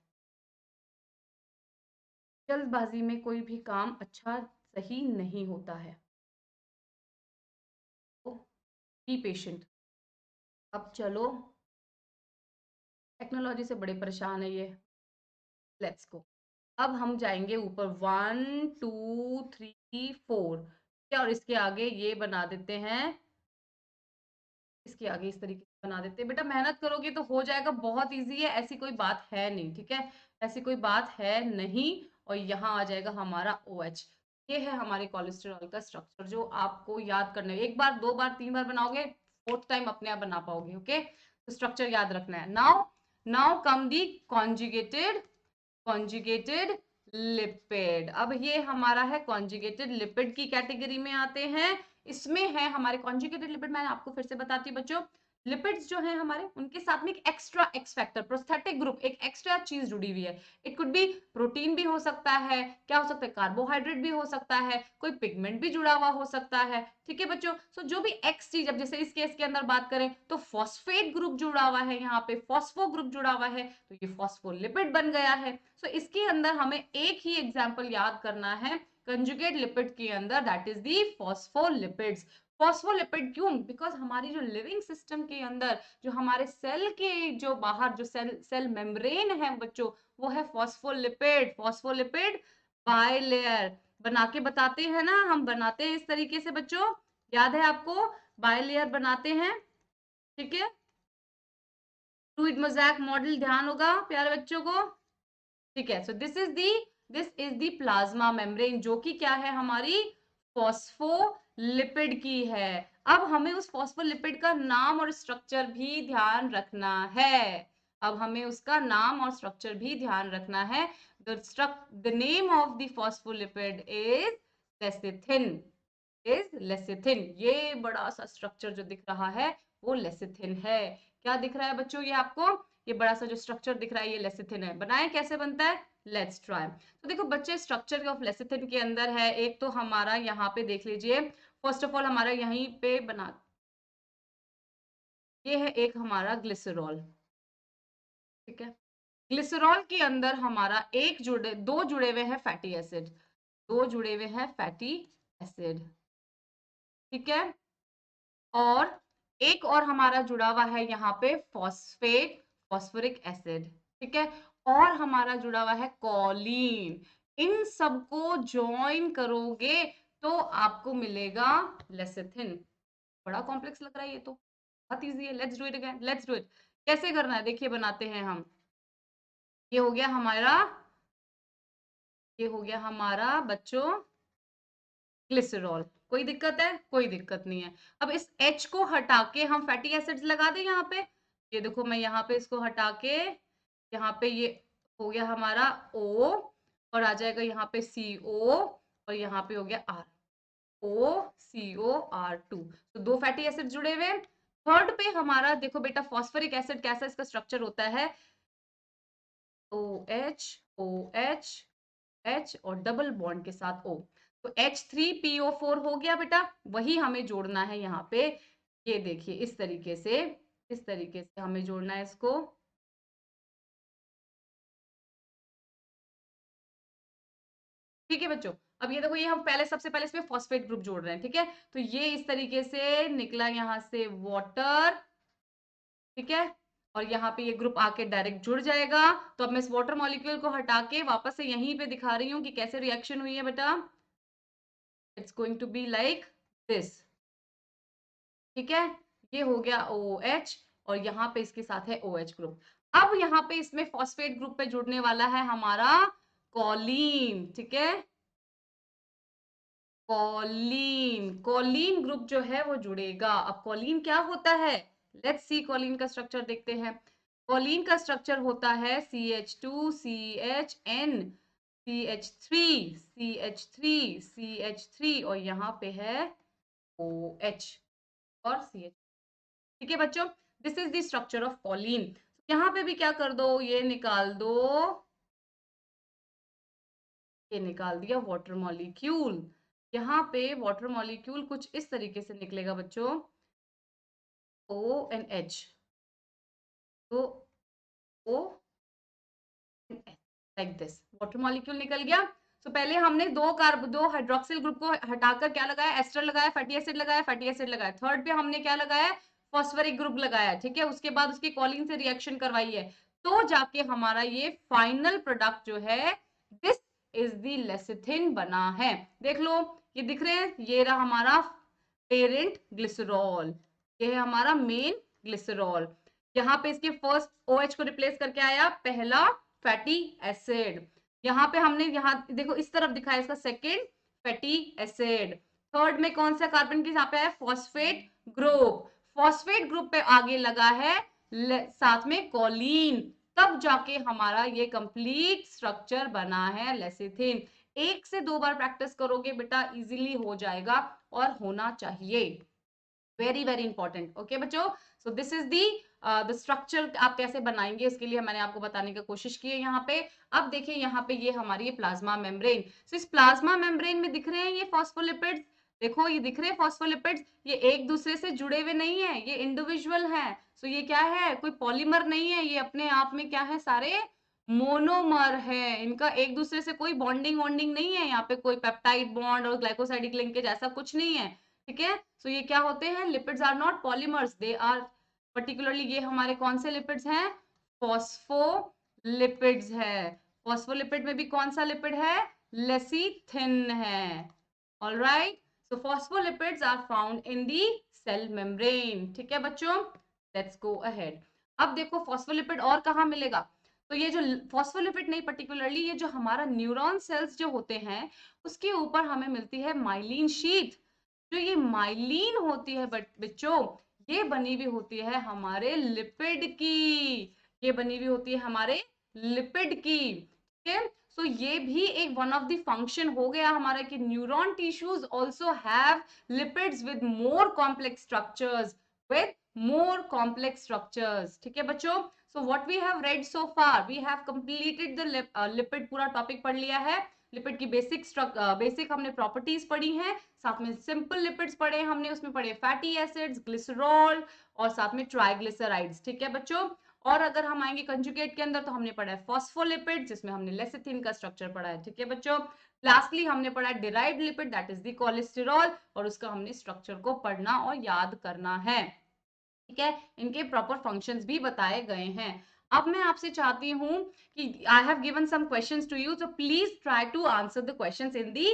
A: जल्दबाजी में कोई भी काम अच्छा सही नहीं होता है, तो बी पेशेंट। अब चलो, टेक्नोलॉजी से बड़े परेशान है ये, लेट्स गो। अब हम जाएंगे ऊपर, 1 2 3 4, क्या, और इसके आगे ये बना देते हैं, इसके आगे इस तरीके से बना देते हैं। बेटा मेहनत करोगे तो हो जाएगा, बहुत इजी है, ऐसी कोई बात है नहीं, ठीक है, ऐसी कोई बात है नहीं। और यहाँ आ जाएगा हमारा OH। ये है हमारे कोलेस्ट्रॉल का स्ट्रक्चर, जो आपको याद करना है। एक बार, 2 बार, 3 बार बनाओगे, 4th टाइम अपने आप बना पाओगे, ओके। तो स्ट्रक्चर याद रखना है। नाउ नाउ कम दी कॉन्जुगेटेड लिपिड। अब ये हमारा है कॉन्जुगेटेड लिपिड की कैटेगरी में आते हैं। इसमें है हमारे कॉन्जुगेटेड लिपिड, मैं आपको फिर से बताती हूँ बच्चों। लिपिड्स जो है हमारे, उनके साथ में एक extra x factor, prosthetic group, एक एक्स्ट्रा चीज जुड़ी हुई है। इट कुड बी प्रोटीन भी हो सकता है, क्या हो सकता है, कार्बोहाइड्रेट भी हो सकता है, कोई पिगमेंट भी जुड़ा हुआ हो सकता है, ठीक है बच्चों। सो जो भी एक्स चीज, अब जैसे इस केस के अंदर बात करें तो फॉस्फेट ग्रुप जुड़ा हुआ है, यहाँ पे फॉस्फो ग्रुप जुड़ा हुआ है, तो ये फॉस्फोलिपिड बन गया है। सो इसके अंदर हमें एक ही एग्जाम्पल याद करना है कंजुगेट लिपिड के अंदर, that is the phospholipids. Phospholipid क्यों, बिकॉज हमारी जो लिविंग सिस्टम के अंदर, जो हमारे सेल के जो बाहर जो सेल मेम्ब्रेन है बच्चों, वो है फॉस्फोलिपिड। फॉस्फोलिपिड बाइलेयर बना के बताते हैं ना, हम बनाते हैं इस तरीके से बच्चों, याद है आपको, बाइलेयर बनाते हैं, ठीक है। फ्लूइड मोज़ेक मॉडल ध्यान होगा प्यारे बच्चों को, ठीक है। So this is the plasma membrane, जो कि क्या है हमारी फॉस्फोलिपिड की है। अब हमें उस फॉस्फोलिपिड का नाम और स्ट्रक्चर भी ध्यान रखना है। अब हमें उसका नाम और स्ट्रक्चर भी ध्यान रखना है। The name of the phospholipid is lecithin, ये बड़ा सा स्ट्रक्चर जो दिख रहा है वो लेसिथिन है। क्या दिख रहा है बच्चों ये आपको? ये बड़ा सा जो स्ट्रक्चर दिख रहा है ये लेसिथिन है। बनाए कैसे बनता है, लेट्स ट्राई। तो देखो बच्चे, स्ट्रक्चर ऑफ लेसिथिन के अंदर है एक तो हमारा यहाँ पे देख लीजिए, फर्स्ट ऑफ ऑल हमारा यहीं पे बना, ये है एक हमारा ग्लिसरॉल, ठीक है। ग्लिसरॉल के अंदर हमारा दो जुड़े हुए हैं फैटी एसिड, दो जुड़े हुए हैं फैटी एसिड, ठीक है। और एक और हमारा जुड़ा हुआ है यहाँ पे फॉस्फोरिक एसिड, ठीक है। और हमारा जुड़ा हुआ है कॉलीन। इन सबको ज्वाइन करोगे तो आपको मिलेगा लेसिथिन। बड़ा कॉम्प्लेक्स लग रहा है ये तो, बहुत इजी है। Let's do it again, let's do it. कैसे करना है देखिए, बनाते हैं हम। ये हो गया हमारा, ये हो गया हमारा बच्चों ग्लिसरॉल। कोई दिक्कत है? कोई दिक्कत नहीं है। अब इस H को हटा के हम फैटी एसिड्स लगा दें यहाँ पे। ये देखो मैं यहाँ पे इसको हटा के, यहाँ पे ये हो गया हमारा O, और आ जाएगा यहाँ पे CO, और यहाँ पे हो गया R, OCO2। तो दो फैटी एसिड जुड़े हुए। थर्ड पे हमारा देखो बेटा फॉस्फोरिक एसिड कैसा इसका स्ट्रक्चर होता है, OH OH H और डबल बॉन्ड के साथ O। तो H3PO4 हो गया बेटा, वही हमें जोड़ना है यहाँ पे। ये देखिए इस तरीके से, इस तरीके से हमें जोड़ना है इसको। ठीक है बच्चों, अब ये देखो ये हम पहले सबसे पहले इसमें फॉस्फेट ग्रुप जोड़ रहे हैं, ठीक है। तो ये इस तरीके से निकला यहाँ से वाटर, ठीक है। और यहाँ पे ये ग्रुप आके डायरेक्ट जुड़ जाएगा। तो अब मैं इस वाटर मॉलिक्यूल को हटा के वापस से यहीं पे दिखा रही हूँ कि कैसे रिएक्शन हुई है बेटा। It's going to be like this, ठीक है। ये हो गया OH, और यहाँ पे इसके साथ है OH ग्रुप। अब यहाँ पे इसमें फॉस्फेट ग्रुप पे जुड़ने वाला है हमारा कॉलीन, ठीक है। कॉलीन ग्रुप जो है वो जुड़ेगा। अब कॉलीन क्या होता है, लेट्स सी। कॉलीन का स्ट्रक्चर देखते हैं। कॉलीन का स्ट्रक्चर होता है CH2 CHN CH3 CH3 CH3, और यहाँ पे है OH और CH, ठीक है बच्चों। This is the structure of choline. यहाँ पे भी क्या कर दो, ये निकाल दो, ये निकाल दिया वाटर मॉलिक्यूल। यहाँ पे वाटर मॉलिक्यूल कुछ इस तरीके से निकलेगा बच्चों, ONH, तो O like this water molecule निकल गया। तो पहले हमने दो हाइड्रोक्सिल ग्रुप को हटाकर क्या लगाया, एस्टर लगाया, फैटी एसिड लगाया, फैटी एसिड लगाया। थर्ड पे हमने क्या लगाया, फॉस्फोरिक ग्रुप लगाया, ठीक है। उसके बाद उसकी कॉलिंग से रिएक्शन करवाई है, तो जाके हमारा ये फाइनल प्रोडक्ट जो है, दिस इज द लेसिथिन बना है। देख लो ये दिख रहे हैं, ये रहा हमारा पेरेंट ग्लिसरॉल, ये है हमारा मेन ग्लिसरॉल। यहाँ पे इसके फर्स्ट OH को रिप्लेस करके आया पहला फैटी एसिड। यहाँ पे हमने, यहाँ देखो इस तरफ दिखाया इसका सेकेंड फैटी एसिड। थर्ड में कौन सा कार्बन की यहाँ पे है, फॉस्फेट ग्रुप। फॉस्फेट ग्रुप पे आगे लगा है साथ में कॉलीन, तब जाके हमारा ये कंप्लीट स्ट्रक्चर बना है लेसिथिन। एक से दो बार प्रैक्टिस करोगे बेटा इजीली हो जाएगा, और होना चाहिए। वेरी वेरी इंपॉर्टेंट, ओके बच्चों। सो this is the the structure आप कैसे बनाएंगे, इसके लिए मैंने आपको बताने की कोशिश की है यहाँ पे। अब देखिए यहाँ पे ये हमारी प्लाज्मा मेम्ब्रेन। सो इस प्लाज्मा मेम्ब्रेन में दिख रहे हैं ये फॉस्फोलिपिड्स, देखो ये दिख रहे हैं फॉस्फोलिपिड्स, ये एक दूसरे से जुड़े हुए नहीं है, ये इंडिविजुअल हैं। सो ये क्या है, कोई पॉलीमर नहीं है, ये अपने आप में क्या है, सारे मोनोमर है। इनका एक दूसरे से कोई बॉन्डिंग वॉन्डिंग नहीं है, यहाँ पे कोई पेप्टाइड बॉन्ड और ग्लाइकोसाइडिक लिंकेज ऐसा कुछ नहीं है, ठीक है। सो ये क्या होते हैं, lipids are not polymers, they are particularly, ये हमारे कौन से लिपिड्स हैं, फॉस्फोलिपिड्स है। फॉस्फोलिपिड में भी कौन सा लिपिड है, लेसिथिन है। Alright, so phospholipids are found in the cell membrane, ठीक है बच्चों। Let's go ahead. अब देखो फॉस्फोलिपिड और कहाँ मिलेगा, तो ये जो फॉस्फोलिपिड नहीं, पर्टिकुलरली ये जो हमारा न्यूरॉन सेल्स जो होते हैं उसके ऊपर हमें मिलती है माइलिन शीथ। जो ये माइलिन होती है बच्चों, ये बनी हुई होती है हमारे लिपिड की, ये बनी हुई होती है हमारे लिपिड की, ठीक है। सो ये भी एक वन ऑफ द फंक्शन हो गया हमारा कि neuron tissues also have lipids with more complex structures, with more complex structures, ठीक है बच्चों। so what we have read so far, we have completed the lipid पूरा टॉपिक पढ़ लिया है। लिपिड की बेसिक हमने प्रॉपर्टीज पढ़ी हैं, साथ में सिंपल लिपिड्स पढ़े हमने, उसमें पढ़े फैटी एसिड्स, ग्लिसरॉल और साथ में ट्राइग्लिसराइड्स, ठीक है बच्चों। और अगर हम आएंगे कंजुगेट के अंदर तो हमने पढ़ा है फॉस्फोलिपिड, जिसमें हमने लेसिथिन का स्ट्रक्चर पढ़ा है, ठीक है बच्चों। लास्टली हमने पढ़ा है derived lipid, that is the cholesterol, और उसका हमने स्ट्रक्चर को पढ़ना और याद करना है, ठीक है। इनके प्रॉपर फंक्शंस भी बताए गए हैं। अब मैं आपसे चाहती हूं कि I have given some questions to you, so please try to answer the questions in the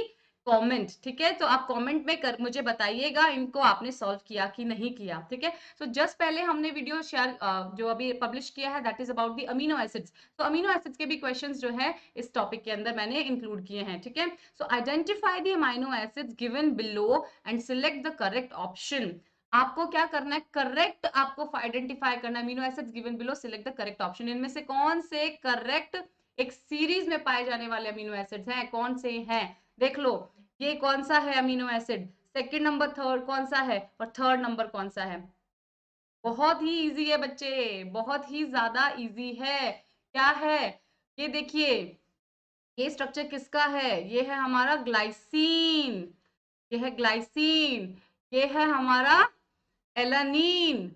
A: comment, ठीक है। तो आप कमेंट में कर मुझे बताइएगा इनको आपने सॉल्व किया कि नहीं किया, ठीक है। सो जस्ट पहले हमने वीडियो शेयर जो अभी पब्लिश किया है, that is about the amino acids. तो अमीनो एसिड्स के भी क्वेश्चंस जो है इस टॉपिक के अंदर मैंने इंक्लूड किए हैं, ठीक है। सो identify the amino acids given below and select the correct option. आपको क्या करना है, करेक्ट आपको आइडेंटिफाई करना है, amino acids given below select the correct option. इनमें से कौन से करेक्ट एक सीरीज में पाए जाने वाले अमीनो एसिड्स हैं, कौन से हैं, देख लो। ये कौन सा है amino acid, second number, third कौन सा है, और थर्ड नंबर कौन सा है। बहुत ही इजी है बच्चे, बहुत ही ज्यादा इजी है। क्या है, ये देखिए, ये स्ट्रक्चर किसका है, ये है हमारा ग्लाइसिन, ये है ग्लाइसिन, ये है हमारा एलानीन,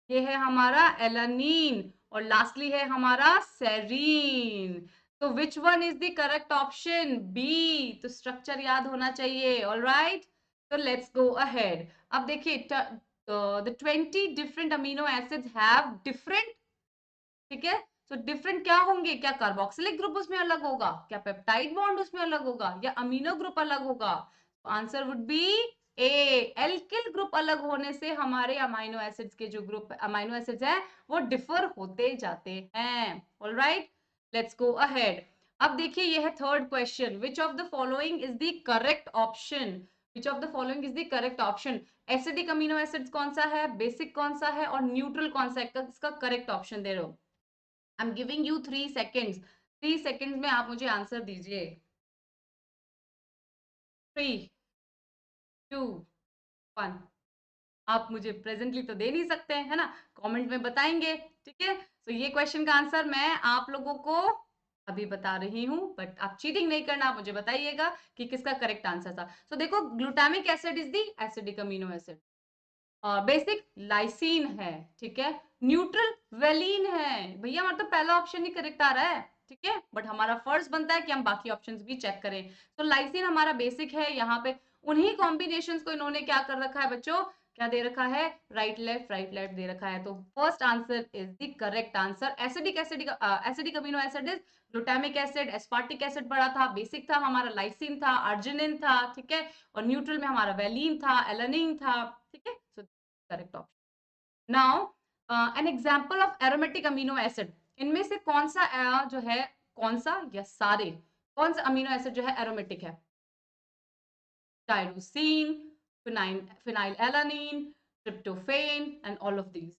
A: ये है हमारा एलानीन, और लास्टली है हमारा सेरीन। तो which one is the correct option, B. तो स्ट्रक्चर याद होना चाहिए, ऑल राइट। तो लेट्स गो अहेड। अब देखिए the 20 different amino acids have different, ठीक है। तो डिफरेंट क्या होंगे, क्या कार्बोक्सिलिक ग्रुप उसमें अलग होगा, क्या पेप्टाइड बॉन्ड उसमें अलग होगा, या अमीनो ग्रुप अलग होगा। Answer would be A, alkyl group अलग होने से हमारे अमीनो एसिड्स के जो ग्रुप अमीनो एसिड्स हैं वो डिफर होते जाते हैं, ऑलराइट। Let's go ahead. अब देखिए ये है third question, which of the following is the correct option, which of the following is the correct option. Acidic amino acids कौन सा है, बेसिक कौन सा है, और न्यूट्रल कौन सा है, इसका करेक्ट ऑप्शन दे रहे हो। I am giving you 3 seconds, 3 seconds में आप मुझे आंसर दीजिए। 3, 2, 1। आप मुझे प्रेजेंटली तो दे नहीं सकते है ना, कमेंट में बताएंगे, ठीक है। तो ये क्वेश्चन का आंसर मैं आप लोगों को अभी बता रही हूँ, बट आप चीटिंग नहीं करना, आप मुझे बताइएगा कि किसका करेक्ट आंसर था। तो देखो glutamic acid is the acidic amino acid, basic lysine है, ठीक है। न्यूट्रल वेलिन है, भैया मतलब पहला ऑप्शन ही करेक्ट आ रहा है, ठीक है। बट हमारा फर्ज बनता है कि हम बाकी ऑप्शंस भी चेक करें। तो लाइसिन हमारा बेसिक है, यहाँ पे उन्हीं कॉम्बिनेशंस को इन्होंने क्या कर रखा है बच्चों, क्या दे रखा है, राइट लेफ्ट दे रखा है। तो first answer is the correct answer. Acidic amino acid is glutamic acid, aspartic acid पड़ा था, बेसिक था हमारा लाइसिन था, अर्जिनिन था, ठीक है। और न्यूट्रल में हमारा वेलिन था, एलानिन था, ठीक है। So correct option. Now an example of aromatic amino acid, इनमें से कौन सा जो है, कौन सा या सारे, कौन सा अमीनो एसिड जो है एरोमेटिक है, tyrosine, phenylalanine, tryptophan and all of these.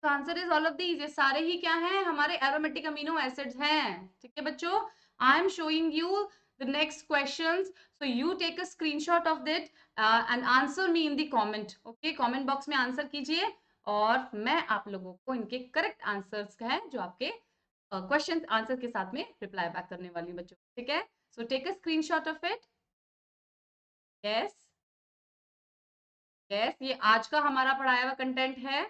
A: तो answer is all of these, ये सारे ही क्या हैं, हमारे एरोमेटिक अमीनो एसिड्स हैं, ठीक है बच्चों। I am showing you the next questions, so you take a screenshot of that and answer me in the comment, okay, comment box में आंसर कीजिए, और मैं आप लोगों को इनके करेक्ट आंसर्स हैं जो आपके क्वेश्चन आंसर के साथ में रिप्लाई बैक करने वाली हूँ बच्चों, ठीक है। So take a screenshot of it. Yes yes, ये आज का हमारा पढ़ाया हुआ कंटेंट है,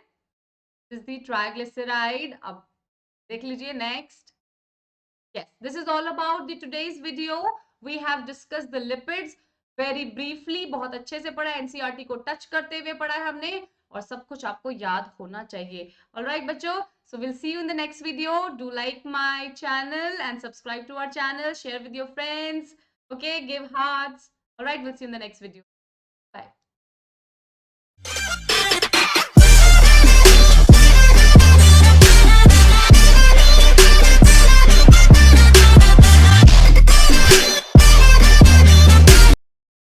A: दिस द ट्राइग्लिसराइड। अब देख लीजिए next. Yes, this is all about the today's video. We have discussed the lipids very briefly. बहुत अच्छे से पढ़ा, एनसीईआरटी को टच करते हुए पढ़ा है हमने, और सब कुछ आपको याद होना चाहिए। Alright बच्चों, so we'll see you in the next video. Do like my channel and subscribe to our channel. Share with your friends. Okay, give hearts. Alright, we'll see you in the next video.